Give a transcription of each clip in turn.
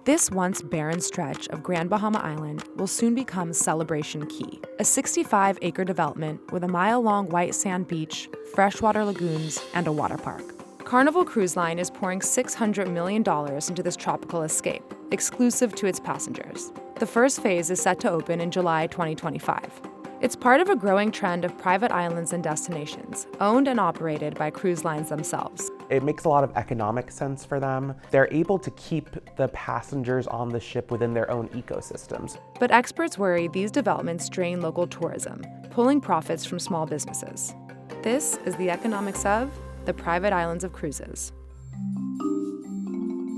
This once barren stretch of Grand Bahama Island will soon become Celebration Key, a 65-acre development with a mile-long white sand beach, freshwater lagoons, and a water park. Carnival Cruise Line is pouring $600 million into this tropical escape, exclusive to its passengers. The first phase is set to open in July 2025. It's part of a growing trend of private islands and destinations, owned and operated by cruise lines themselves. It makes a lot of economic sense for them. They're able to keep the passengers on the ship within their own ecosystems. But experts worry these developments drain local tourism, pulling profits from small businesses. This is the economics of the private islands of cruises.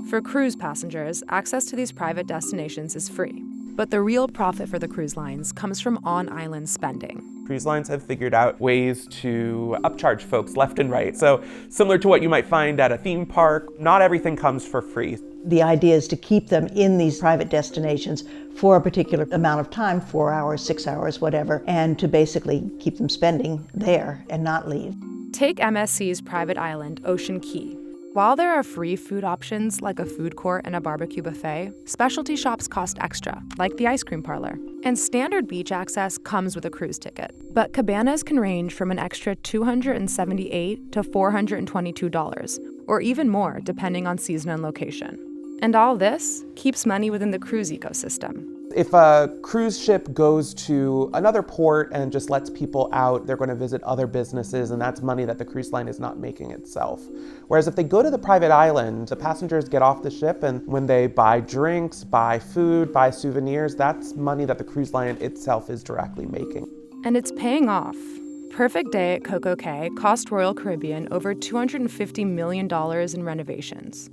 For cruise passengers, access to these private destinations is free. But the real profit for the cruise lines comes from on-island spending. Cruise lines have figured out ways to upcharge folks left and right. So similar to what you might find at a theme park, not everything comes for free. The idea is to keep them in these private destinations for a particular amount of time, 4 hours, 6 hours, whatever, and to basically keep them spending there and not leave. Take MSC's private island, Ocean Key. While there are free food options like a food court and a barbecue buffet, specialty shops cost extra, like the ice cream parlor. And standard beach access comes with a cruise ticket. But cabanas can range from an extra $278 to $422, or even more depending on season and location. And all this keeps money within the cruise ecosystem. If a cruise ship goes to another port and just lets people out, they're going to visit other businesses, and that's money that the cruise line is not making itself. Whereas if they go to the private island, the passengers get off the ship, and when they buy drinks, buy food, buy souvenirs, that's money that the cruise line itself is directly making. And it's paying off. Perfect Day at Coco Cay cost Royal Caribbean over $250 million in renovations.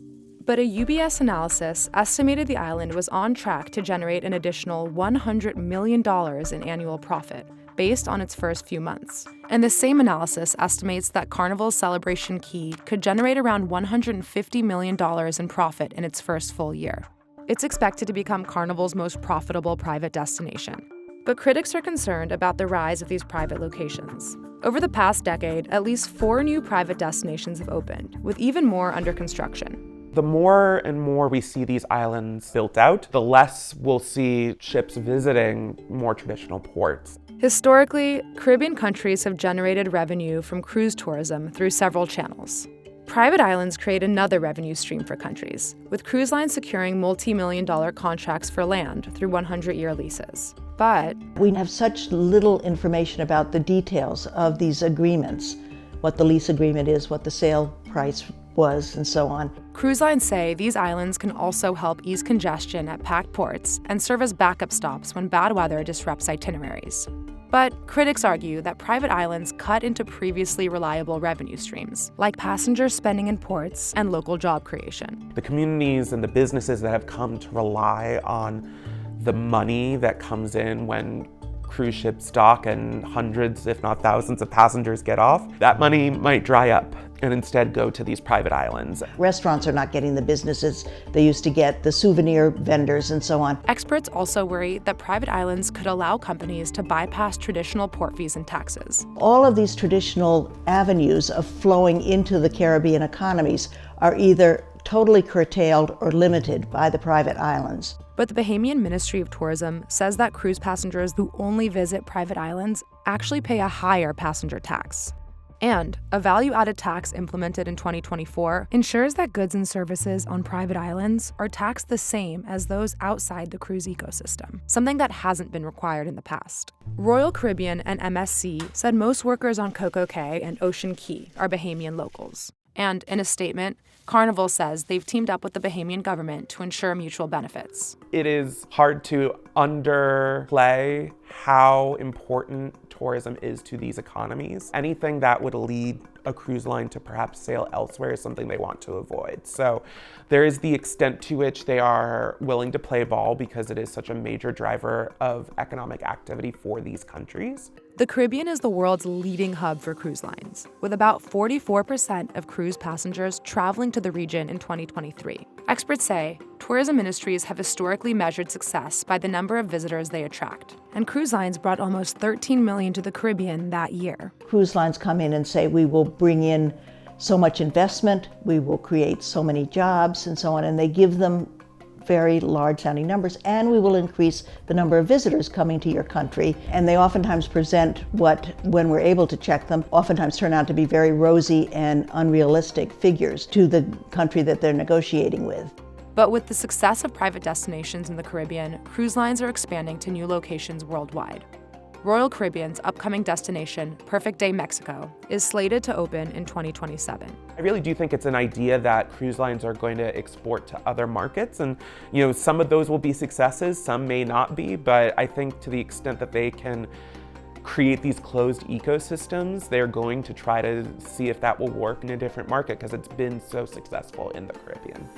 But a UBS analysis estimated the island was on track to generate an additional $100 million in annual profit based on its first few months. And the same analysis estimates that Carnival's Celebration Key could generate around $150 million in profit in its first full year. It's expected to become Carnival's most profitable private destination. But critics are concerned about the rise of these private locations. Over the past decade, at least 4 new private destinations have opened, with even more under construction. The more and more we see these islands built out, the less we'll see ships visiting more traditional ports. Historically, Caribbean countries have generated revenue from cruise tourism through several channels. Private islands create another revenue stream for countries, with cruise lines securing multi-million-dollar contracts for land through 100-year leases. But we have such little information about the details of these agreements, what the lease agreement is, what the sale price was, and so on. Cruise lines say these islands can also help ease congestion at packed ports and serve as backup stops when bad weather disrupts itineraries. But critics argue that private islands cut into previously reliable revenue streams, like passenger spending in ports and local job creation. The communities and the businesses that have come to rely on the money that comes in when cruise ships dock and hundreds, if not thousands, of passengers get off, that money might dry up and instead go to these private islands. Restaurants are not getting the businesses they used to get, the souvenir vendors and so on. Experts also worry that private islands could allow companies to bypass traditional port fees and taxes. All of these traditional avenues of flowing into the Caribbean economies are either totally curtailed or limited by the private islands. But the Bahamian Ministry of Tourism says that cruise passengers who only visit private islands actually pay a higher passenger tax. And a value-added tax implemented in 2024 ensures that goods and services on private islands are taxed the same as those outside the cruise ecosystem, something that hasn't been required in the past. Royal Caribbean and MSC said most workers on Coco Cay and Ocean Key are Bahamian locals. And in a statement, Carnival says they've teamed up with the Bahamian government to ensure mutual benefits. It is hard to underplay how important tourism is to these economies. Anything that would lead a cruise line to perhaps sail elsewhere is something they want to avoid. So there is the extent to which they are willing to play ball because it is such a major driver of economic activity for these countries. The Caribbean is the world's leading hub for cruise lines, with about 44% of cruise passengers traveling to the region in 2023. Experts say tourism ministries have historically measured success by the number of visitors they attract, and cruise lines brought almost 13 million to the Caribbean that year. Cruise lines come in and say, we will bring in so much investment, we will create so many jobs, and so on, and they give them very large sounding numbers, and we will increase the number of visitors coming to your country. And they oftentimes present what, when we're able to check them, oftentimes turn out to be very rosy and unrealistic figures to the country that they're negotiating with. But with the success of private destinations in the Caribbean, cruise lines are expanding to new locations worldwide. Royal Caribbean's upcoming destination, Perfect Day Mexico, is slated to open in 2027. I really do think it's an idea that cruise lines are going to export to other markets, and some of those will be successes, some may not be, but I think to the extent that they can create these closed ecosystems, they're going to try to see if that will work in a different market because it's been so successful in the Caribbean.